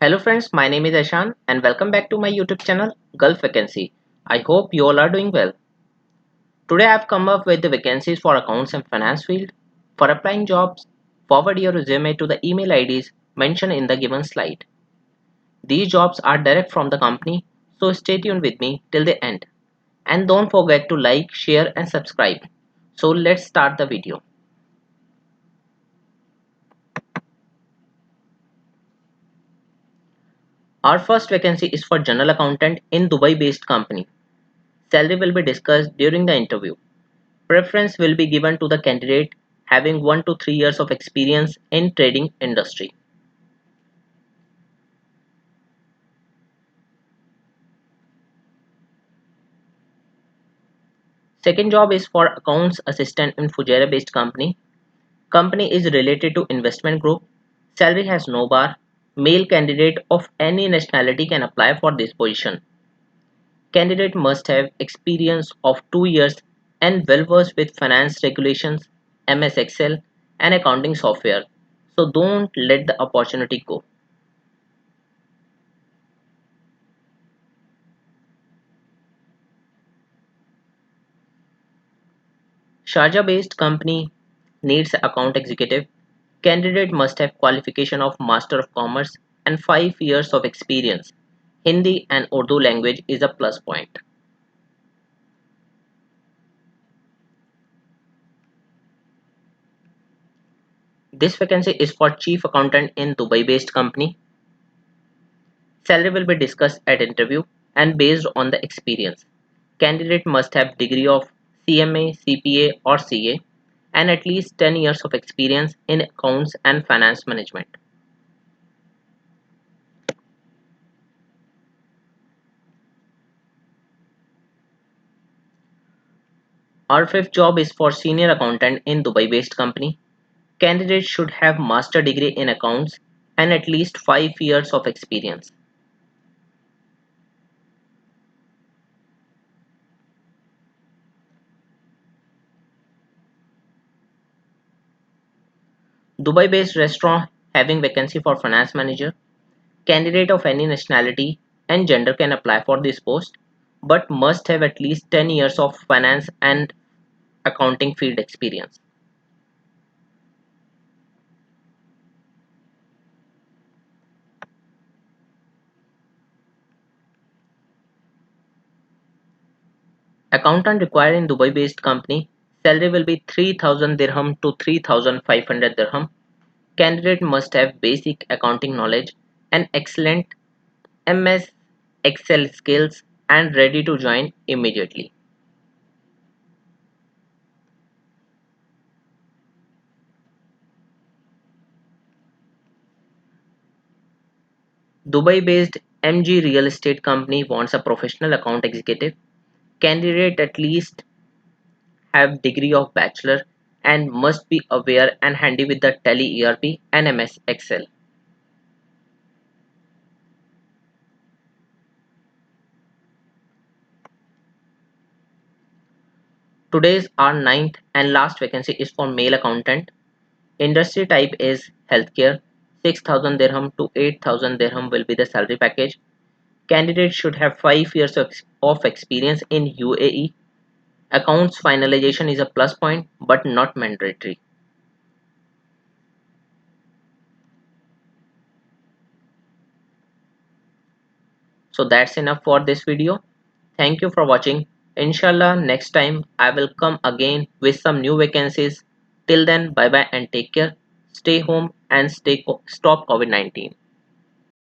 Hello friends, my name is Ashan and welcome back to my YouTube channel Gulf Vacancy. I hope you all are doing well. Today I have come up with the vacancies for accounts and finance field. For applying jobs, forward your resume to the email IDs mentioned in the given slide. These jobs are direct from the company, so stay tuned with me till the end. And don't forget to like, share and subscribe. So let's start the video. Our first vacancy is for general accountant in Dubai based company. Salary will be discussed during the interview. Preference will be given to the candidate having 1 to 3 years of experience in trading industry. Second job is for accounts assistant in Fujairah based company. Company is related to investment group. Salary has no bar. Male candidate of any nationality can apply for this position. Candidate must have experience of 2 years and well versed with finance regulations, MS Excel and accounting software. So don't let the opportunity go. Sharjah-based company needs account executive. Candidate must have qualification of Master of Commerce and 5 years of experience. Hindi and Urdu language is a plus point. This vacancy is for chief accountant in Dubai-based company. Salary will be discussed at interview and based on the experience. Candidate must have degree of CMA, CPA or CA and at least 10 years of experience in accounts and finance management. Our fifth job is for senior accountant in Dubai-based company. Candidates should have master degree in accounts and at least 5 years of experience. Dubai-based restaurant having vacancy for finance manager. Candidate of any nationality and gender can apply for this post but must have at least 10 years of finance and accounting field experience. Accountant required in Dubai based company. Salary will be 3000 dirham to 3500 dirham. Candidate must have basic accounting knowledge and excellent MS Excel skills and ready to join immediately. Dubai based MG Real Estate Company wants a professional account executive. Candidate at least have degree of bachelor and must be aware and handy with the Tele ERP and MS Excel. Today's our ninth and last vacancy is for male accountant. Industry type is healthcare. 6000 dirham to 8000 dirham will be the salary package. Candidates should have 5 years of experience in UAE. Accounts finalization is a plus point but not mandatory. So that's enough for this video. Thank you for watching. Inshallah next time I will come again with some new vacancies. Till then, bye bye and take care. Stay home and stop COVID-19.